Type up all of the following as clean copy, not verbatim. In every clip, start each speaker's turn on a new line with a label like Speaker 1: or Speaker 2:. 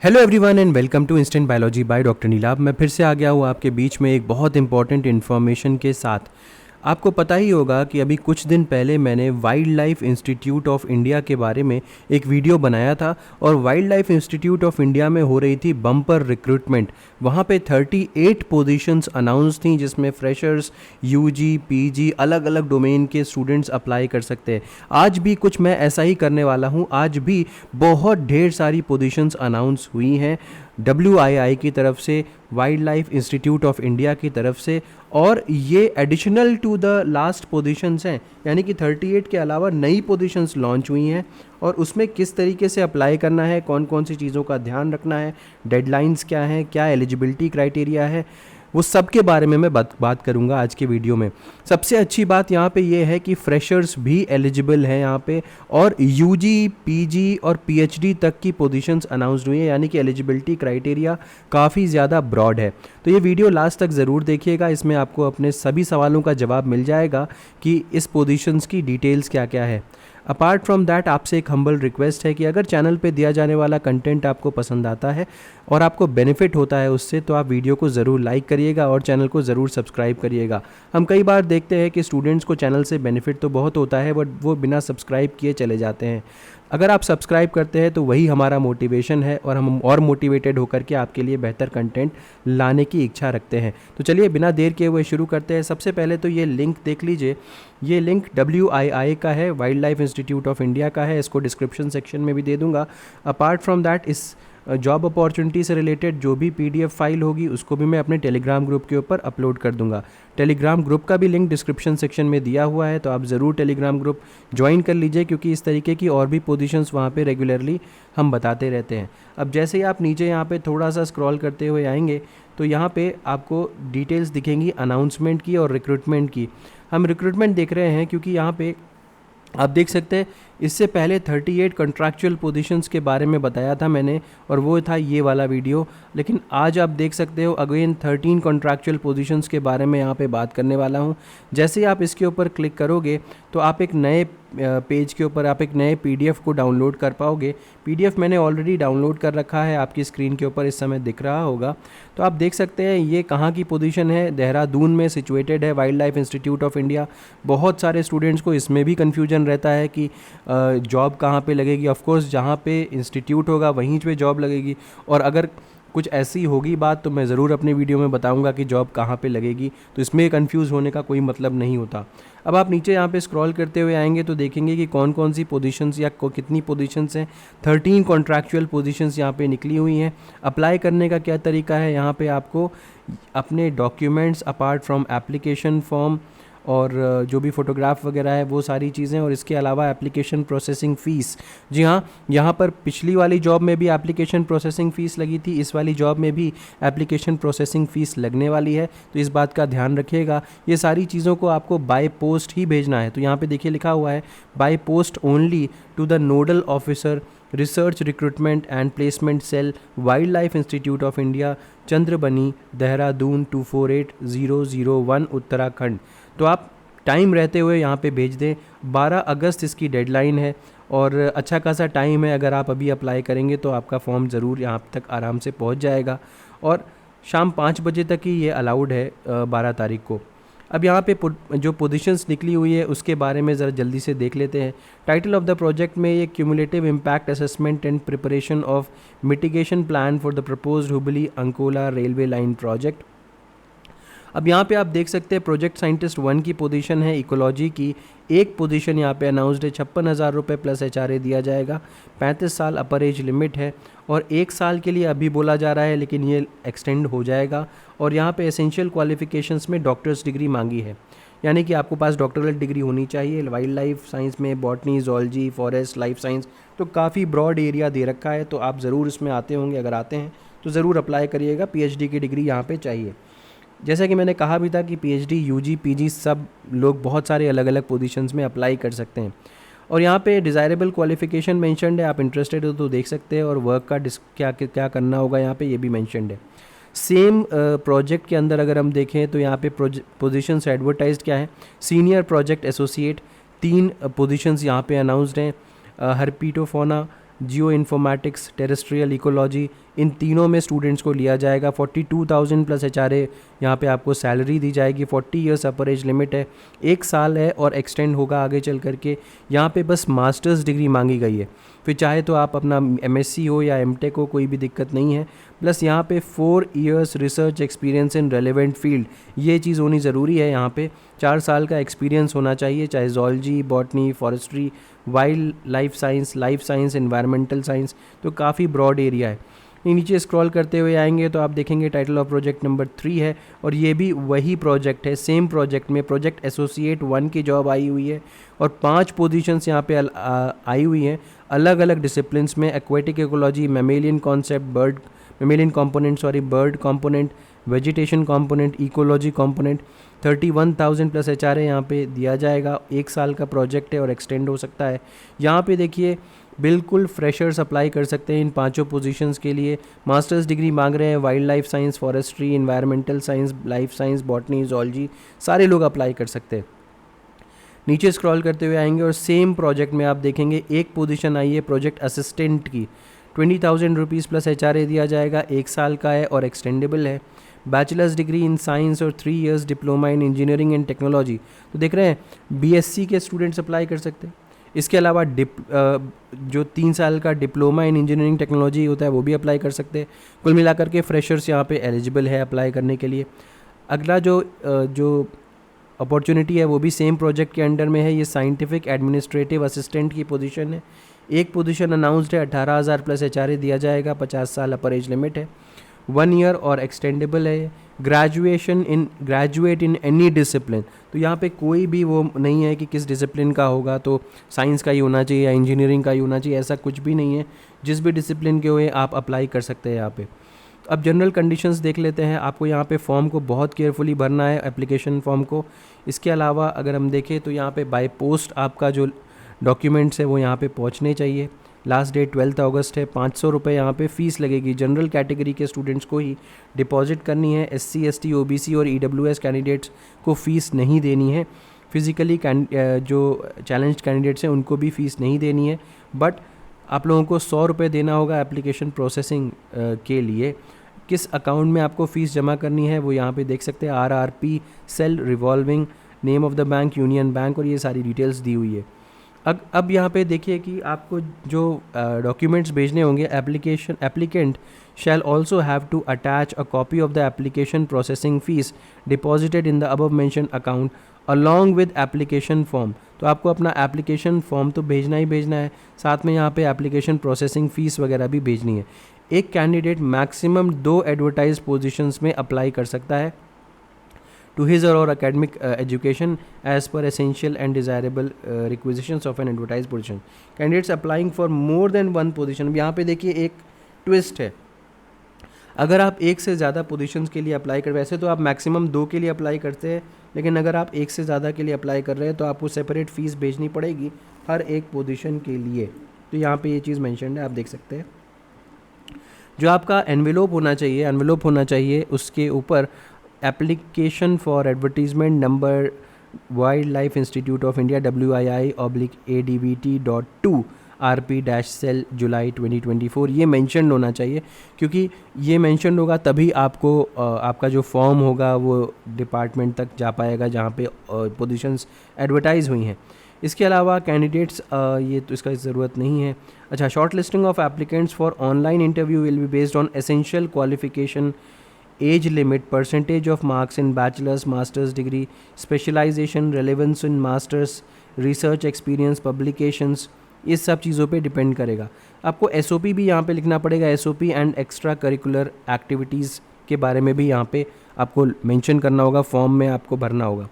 Speaker 1: Hello everyone and welcome to instant biology by doctor Neelabh. मैं फिर से आ गया हूँ आपके बीच में एक बहुत इंपॉर्टेंट इन्फॉर्मेशन के साथ। आपको पता ही होगा कि अभी कुछ दिन पहले मैंने wild life institute of India के बारे में एक वीडियो बनाया था और wild life institute of India में हो रही थी बम्पर रिक्रूटमेंट। वहाँ पे 38 पोजीशंस अनाउंस थी जिसमें फ्रेशर्स, यूजी, पीजी अलग अलग डोमेन के स्टूडेंट्स अप्लाई कर सकते हैं। आज भी कुछ मैं ऐसा ही करने वाला हूँ। आज भी बहुत ढेर सारी पोजीशंस अनाउंस हुई हैं WII की तरफ से, wild life institute of India की तरफ से, और ये additional to the last positions हैं, यानी कि 38 के अलावा नई पोजीशंस लॉन्च हुई हैं। और उसमें किस तरीके से अप्लाई करना है, कौन कौन सी चीज़ों का ध्यान रखना है, डेडलाइंस क्या हैं, क्या एलिजिबिलिटी क्राइटेरिया है, वो सब के बारे में मैं बात करूंगा आज के वीडियो में। सबसे अच्छी बात यहाँ पे ये है कि फ्रेशर्स भी एलिजिबल हैं यहाँ पे, और यूजी, पीजी और पीएचडी तक की पोजीशंस अनाउंस्ड हुई हैं, यानी कि एलिजिबिलिटी क्राइटेरिया काफ़ी ज़्यादा ब्रॉड है। तो ये वीडियो लास्ट तक ज़रूर देखिएगा, इसमें आपको अपने सभी सवालों का जवाब मिल जाएगा कि इस पोजीशंस की डिटेल्स क्या क्या है। अपार्ट फ्रॉम दैट आपसे एक हम्बल रिक्वेस्ट है कि अगर चैनल पे दिया जाने वाला कंटेंट आपको पसंद आता है और आपको बेनिफिट होता है उससे, तो आप वीडियो को ज़रूर लाइक करिएगा और चैनल को ज़रूर सब्सक्राइब करिएगा। हम कई बार देखते हैं कि स्टूडेंट्स को चैनल से बेनिफिट तो बहुत होता है बट वो बिना सब्सक्राइब किए चले जाते हैं। अगर आप सब्सक्राइब करते हैं तो वही हमारा मोटिवेशन है और हम और मोटिवेटेड होकर के आपके लिए बेहतर कंटेंट लाने की इच्छा रखते हैं। तो चलिए बिना देर किए हुए शुरू करते हैं। सबसे पहले तो ये लिंक देख लीजिए। ये लिंक WII का है, wild life institute of India का है। इसको डिस्क्रिप्शन सेक्शन में भी दे दूंगा। अपार्ट फ्रॉम दैट इस जॉब अपॉर्चुनिटी से रिलेटेड जो भी PDF फाइल होगी उसको भी मैं अपने टेलीग्राम ग्रुप के ऊपर अपलोड कर दूंगा। टेलीग्राम ग्रुप का भी लिंक डिस्क्रिप्शन सेक्शन में दिया हुआ है, तो आप ज़रूर टेलीग्राम ग्रुप ज्वाइन कर लीजिए, क्योंकि इस तरीके की और भी पोजीशंस वहाँ पे रेगुलरली हम बताते रहते हैं। अब जैसे ही आप नीचे यहाँ पे थोड़ा सा स्क्रॉल करते हुए आएंगे तो यहाँ पे आपको डिटेल्स दिखेंगी अनाउंसमेंट की और रिक्रूटमेंट की। हम रिक्रूटमेंट देख रहे हैं क्योंकि यहाँ पे आप देख सकते हैं इससे पहले 38 कॉन्ट्रैक्चुअल पोजीशंस के बारे में बताया था मैंने, और वो था ये वाला वीडियो। लेकिन आज आप देख सकते हो अगेन 13 कॉन्ट्रैक्चुअल पोजीशंस के बारे में यहाँ पे बात करने वाला हूँ। जैसे ही आप इसके ऊपर क्लिक करोगे तो आप एक नए पेज के ऊपर आप एक नए PDF को डाउनलोड कर पाओगे। PDF मैंने ऑलरेडी डाउनलोड कर रखा है, आपकी स्क्रीन के ऊपर इस समय दिख रहा होगा। तो आप देख सकते हैं ये कहाँ की पोजीशन है, देहरादून में सिचुएटेड है wild life institute of India. बहुत सारे स्टूडेंट्स को इसमें भी कन्फ्यूजन रहता है कि जॉब कहाँ पे लगेगी। ऑफ कोर्स जहाँ पे इंस्टीट्यूट होगा वहीं पे जॉब लगेगी, और अगर कुछ ऐसी होगी बात तो मैं ज़रूर अपने वीडियो में बताऊंगा कि जॉब कहाँ पे लगेगी, तो इसमें कंफ्यूज होने का कोई मतलब नहीं होता। अब आप नीचे यहाँ पे स्क्रॉल करते हुए आएंगे तो देखेंगे कि कौन कौन सी पोजीशंस या कितनी पोजीशंस हैं। 13 कॉन्ट्रैक्चुअल पोजीशंस यहाँ पे निकली हुई हैं। अप्लाई करने का क्या तरीका है, यहाँ पे आपको अपने documents apart from application form और जो भी फ़ोटोग्राफ वगैरह है वो सारी चीज़ें, और इसके अलावा एप्लीकेशन प्रोसेसिंग फ़ीस। जी हाँ, यहाँ पर पिछली वाली जॉब में भी एप्लीकेशन प्रोसेसिंग फ़ीस लगी थी, इस वाली जॉब में भी एप्लीकेशन प्रोसेसिंग फ़ीस लगने वाली है, तो इस बात का ध्यान रखिएगा। ये सारी चीज़ों को आपको बाय पोस्ट ही भेजना है। तो यहाँ पे देखिए लिखा हुआ है by post only to the nodal officer, research recruitment and placement cell, wild life institute of India, Chandrabani, Dehradun 248001 Uttarakhand. तो आप टाइम रहते हुए यहाँ पे भेज दें। 12 अगस्त इसकी डेडलाइन है और अच्छा खासा टाइम है। अगर आप अभी अप्लाई करेंगे तो आपका फॉर्म ज़रूर यहाँ तक आराम से पहुँच जाएगा, और शाम 5 बजे तक ही ये अलाउड है 12 तारीख को। अब यहाँ पे जो पोजीशंस निकली हुई है उसके बारे में ज़रा जल्दी से देख लेते हैं। टाइटल ऑफ द प्रोजेक्ट में ये cumulative impact assessment and preparation of mitigation plan for the proposed Hubli Ankola railway line project. अब यहाँ पे आप देख सकते हैं प्रोजेक्ट साइंटिस्ट 1 की पोजीशन है इकोलॉजी की। एक पोजीशन यहाँ पे अनाउंस्ड है, 56,000 रुपये प्लस HRA दिया जाएगा। 35 साल अपर एज लिमिट है, और 1 साल के लिए अभी बोला जा रहा है लेकिन ये एक्सटेंड हो जाएगा। और यहाँ पे एसेंशियल क्वालिफिकेशंस में डॉक्टर्स डिग्री मांगी है, यानी कि आपको पास डॉक्टरल डिग्री होनी चाहिए। वाइल्ड लाइफ साइंस में botany, zoology, forest, life science, तो काफ़ी ब्रॉड एरिया दे रखा है, तो आप ज़रूर इसमें आते होंगे। अगर आते हैं तो ज़रूर अप्लाई करिएगा। PhD की डिग्री यहाँ पर चाहिए। जैसा कि मैंने कहा भी था कि PhD, UG, PG सब लोग बहुत सारे अलग अलग पोजीशंस में अप्लाई कर सकते हैं। और यहाँ पे डिज़ायरेबल क्वालिफिकेशन मेंशन्ड है, आप इंटरेस्टेड हो तो देख सकते हैं। और वर्क का क्या करना होगा यहाँ पे ये भी मेंशन्ड है। सेम प्रोजेक्ट के अंदर अगर हम देखें तो यहाँ पे पोजीशंस एडवर्टाइज्ड क्या है, सीनियर प्रोजेक्ट एसोसिएट 3 पोजीशंस यहाँ पे अनाउंस्ड हैं। हर्पीटोफोना, जियो इन्फॉर्मेटिक्स, टेरेस्ट्रियल इकोलॉजी, इन तीनों में स्टूडेंट्स को लिया जाएगा। 42,000 प्लस HRA यहाँ पे आपको सैलरी दी जाएगी। 40 ईयर्स अपर एज लिमिट है, 1 साल है और एक्सटेंड होगा आगे चल करके। यहाँ पे बस मास्टर्स डिग्री मांगी गई है, फिर चाहे तो आप अपना MSc हो या MTech हो, कोई भी दिक्कत नहीं है। प्लस यहाँ पे 4 years research experience in relevant field, ये चीज़ होनी ज़रूरी है। यहाँ पे 4 साल का एक्सपीरियंस होना चाहिए, चाहे zoology, botany, forestry, wild life science, environmental science, तो काफ़ी ब्रॉड एरिया है। नीचे स्क्रॉल करते हुए आएंगे तो आप देखेंगे टाइटल ऑफ प्रोजेक्ट नंबर 3 है, और ये भी वही प्रोजेक्ट है। सेम प्रोजेक्ट में प्रोजेक्ट एसोसिएट 1 की जॉब आई हुई है और 5 पोजीशंस यहाँ पे आई हुई हैं अलग अलग डिसिप्लिन्स में। Aquatic ecology, mammalian component, bird component, vegetation component, ecology component. 31,000 plus HRA यहाँ पे दिया जाएगा। 1 साल का प्रोजेक्ट है और एक्सटेंड हो सकता है। यहाँ पे देखिए बिल्कुल फ्रेशर्स अप्लाई कर सकते हैं इन 5 पोजीशंस के लिए। मास्टर्स डिग्री मांग रहे हैं, wild life science, forestry, environmental science, life science, botany, zoology, सारे लोग अप्लाई कर सकते हैं। नीचे स्क्रॉल करते हुए आएंगे और सेम प्रोजेक्ट में आप देखेंगे एक पोजीशन आई है प्रोजेक्ट असिस्टेंट की। 20,000 रुपीज़ प्लस HRA दिया जाएगा, 1 साल का है और एक्सटेंडेबल है। बैचलर्स डिग्री इन साइंस और 3 years diploma in engineering and technology, तो देख रहे हैं BSc के स्टूडेंट्स अप्लाई कर सकते हैं। इसके अलावा जो 3 साल का डिप्लोमा इन इंजीनियरिंग टेक्नोलॉजी होता है वो भी अप्लाई कर सकते हैं। कुल मिलाकर के फ्रेशर्स यहाँ पे एलिजिबल है अप्लाई करने के लिए। अगला जो अपॉर्चुनिटी है वो भी सेम प्रोजेक्ट के अंडर में है। ये साइंटिफिक एडमिनिस्ट्रेटिव असिस्टेंट की पोजीशन है। एक पोजीशन अनाउंस्ड है, 18,000 प्लस HRA दिया जाएगा, 50 साल अपर एज लिमिट है, 1 ईयर और एक्सटेंडेबल है। ग्रेजुएट इन एनी डिसिप्लिन, तो यहाँ पे कोई भी वो नहीं है कि किस डिसिप्लिन का होगा, तो साइंस का ही होना चाहिए या इंजीनियरिंग का ही होना चाहिए, ऐसा कुछ भी नहीं है। जिस भी डिसिप्लिन के हुए आप अप्लाई कर सकते हैं यहाँ पे। अब जनरल कंडीशंस देख लेते हैं। आपको यहाँ पे फॉर्म को बहुत केयरफुली भरना है, एप्लीकेशन फॉर्म को। इसके अलावा अगर हम देखें तो यहाँ पे बाय पोस्ट आपका जो डॉक्यूमेंट्स है वो यहाँ पे पहुँचने चाहिए। लास्ट डेट 12 अगस्त है। 500 रुपये यहाँ पे फ़ीस लगेगी। जनरल कैटेगरी के स्टूडेंट्स को ही डिपॉजिट करनी है। SC, ST, OBC और EWS कैंडिडेट्स को फ़ीस नहीं देनी है। फिज़िकली जो चैलेंज्ड कैंडिडेट्स हैं उनको भी फ़ीस नहीं देनी है, बट आप लोगों को 100 रुपये देना होगा एप्लीकेशन प्रोसेसिंग के लिए। किस अकाउंट में आपको फ़ीस जमा करनी है वो यहाँ पे देख सकते हैं। RRP cell revolving, name of the bank union bank, और ये सारी डिटेल्स दी हुई है। अब यहाँ पे देखिए कि आपको जो डॉक्यूमेंट्स भेजने होंगे, applicant shall also have to attach a copy of the application processing fee deposited in the above mention account along with application form. तो आपको अपना एप्लीकेशन फॉर्म तो भेजना ही भेजना है, साथ में यहाँ पे एप्लीकेशन प्रोसेसिंग फ़ीस वगैरह भी भेजनी है। एक कैंडिडेट मैक्सिमम 2 एडवर्टाइज पोजीशंस में अप्लाई कर सकता है to his or academic education as per essential and desirable requisitions of an advertised position. Candidates applying for more than one position, यहाँ पे देखिए एक ट्विस्ट है। अगर आप एक से ज़्यादा पोजीशंस के लिए अप्लाई कर, वैसे तो आप मैक्सिमम 2 के लिए अप्लाई करते हैं, लेकिन अगर आप एक से ज़्यादा के लिए अप्लाई कर रहे हैं तो आपको सेपरेट फ़ीस भेजनी पड़ेगी हर एक पोजीशन के लिए। तो यहाँ पे ये चीज़ मेंशन है, आप देख सकते हैं। जो आपका एनवेलोप होना चाहिए उसके ऊपर application for advertisement number wild life institute of India WII/ADVT.2 RP-सेल जुलाई 2024 ये मेंशन होना चाहिए, क्योंकि ये मेंशन होगा तभी आपको आपका जो फॉर्म होगा वो डिपार्टमेंट तक जा पाएगा जहाँ पे पोजीशंस एडवर्टाइज हुई हैं। इसके अलावा कैंडिडेट्स ये तो इसका ज़रूरत नहीं है। अच्छा, short listing of applicants for online interview will be based on essential qualification, age limit, percentage of marks in bachelors, masters degree, specialisation, relevance in masters, research experience, publications, ये सब चीज़ों पे डिपेंड करेगा। आपको SOP भी यहाँ पे लिखना पड़ेगा। SOP and extra curricular activities के बारे में भी यहाँ पे आपको मेंशन करना होगा, फॉर्म में आपको भरना होगा।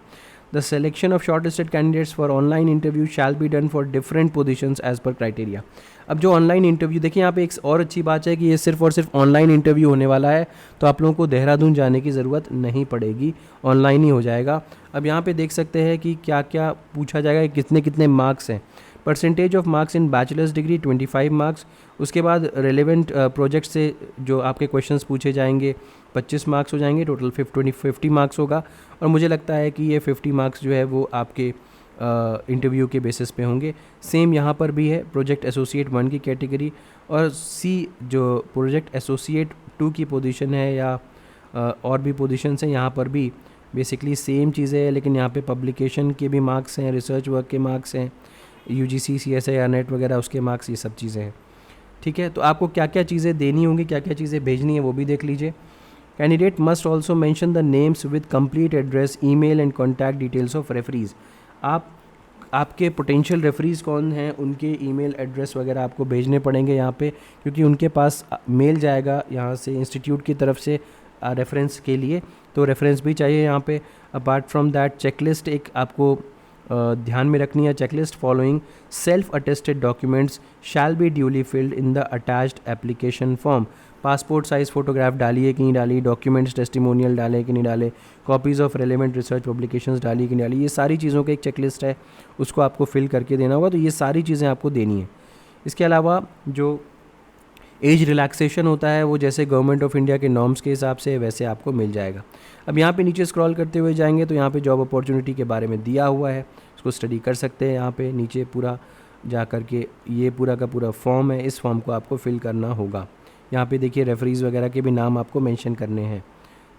Speaker 1: The selection of short listed candidates for online interview shall be done for different positions as per criteria. अब जो ऑनलाइन इंटरव्यू, देखिए यहाँ पे एक और अच्छी बात है कि ये सिर्फ और सिर्फ ऑनलाइन इंटरव्यू होने वाला है, तो आप लोगों को देहरादून जाने की ज़रूरत नहीं पड़ेगी, ऑनलाइन ही हो जाएगा। अब यहाँ पे देख सकते हैं कि क्या क्या पूछा जाएगा, कितने कितने मार्क्स हैं। Percentage of marks in bachelors degree 25 marks, उसके बाद रेलेवेंट प्रोजेक्ट से जो आपके क्वेश्चंस पूछे जाएंगे 25 मार्क्स हो जाएंगे, टोटल 50 मार्क्स होगा। और मुझे लगता है कि ये 50 मार्क्स जो है वो आपके इंटरव्यू के बेसिस पे होंगे। सेम यहाँ पर भी है प्रोजेक्ट एसोसिएट 1 की कैटेगरी, और सी जो प्रोजेक्ट एसोसिएट 2 की पोजीशन है या और भी पोजीशंस हैं, यहाँ पर भी बेसिकली सेम चीज़ें हैं, लेकिन यहाँ पे पब्लिकेशन के भी मार्क्स हैं, रिसर्च वर्क के मार्क्स हैं, UGC CSIR नेट वगैरह उसके मार्क्स, ये सब चीज़ें हैं। ठीक है, तो आपको क्या क्या चीज़ें देनी होंगी, क्या क्या चीज़ें भेजनी है वो भी देख लीजिए। Candidate must also mention the names with complete address, email and contact details of referees. आपके पोटेंशियल रेफरीज कौन हैं, उनके ईमेल एड्रेस वगैरह आपको भेजने पड़ेंगे यहाँ पे, क्योंकि उनके पास मेल जाएगा यहाँ से इंस्टीट्यूट की तरफ से रेफरेंस के लिए, तो रेफरेंस भी चाहिए यहाँ पे। अपार्ट फ्रॉम दैट चेकलिस्ट एक आपको ध्यान में रखनी है, checklist following self attested documents shall be duly filled in the attached application form. Passport size photograph डालिए कि नहीं डाली, डॉक्यूमेंट्स टेस्टिमोनियल डाले कि नहीं डाले, copies of relevant research publications डाली कि नहीं डाली, ये सारी चीज़ों का एक चेकलिस्ट है, उसको आपको फिल करके देना होगा। तो ये सारी चीज़ें आपको देनी है। इसके अलावा जो एज रिलैक्सेशन होता है वो जैसे गवर्नमेंट ऑफ इंडिया के नॉर्म्स के हिसाब से वैसे आपको मिल जाएगा। अब यहाँ पे नीचे स्क्रॉल करते हुए जाएंगे तो यहाँ पे जॉब अपॉर्चुनिटी के बारे में दिया हुआ है, उसको स्टडी कर सकते हैं। यहाँ पे नीचे पूरा जा कर के ये पूरा का पूरा फॉर्म है, इस फॉर्म को आपको फिल करना होगा। यहाँ पे देखिए रेफरीज वगैरह के भी नाम आपको मेंशन करने हैं।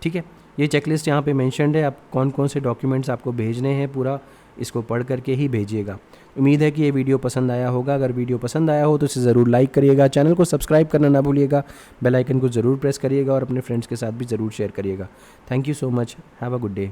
Speaker 1: ठीक है, ये चेकलिस्ट यहाँ पे मेंशनड है, आप कौन कौन से डॉक्यूमेंट्स आपको भेजने हैं, पूरा इसको पढ़ करके ही भेजिएगा। उम्मीद है कि ये वीडियो पसंद आया होगा। अगर वीडियो पसंद आया हो तो इसे ज़रूर लाइक करिएगा, चैनल को सब्सक्राइब करना ना भूलिएगा, बेल आइकन को ज़रूर प्रेस करिएगा और अपने फ्रेंड्स के साथ भी ज़रूर शेयर करिएगा। Thank you so much, have a good day.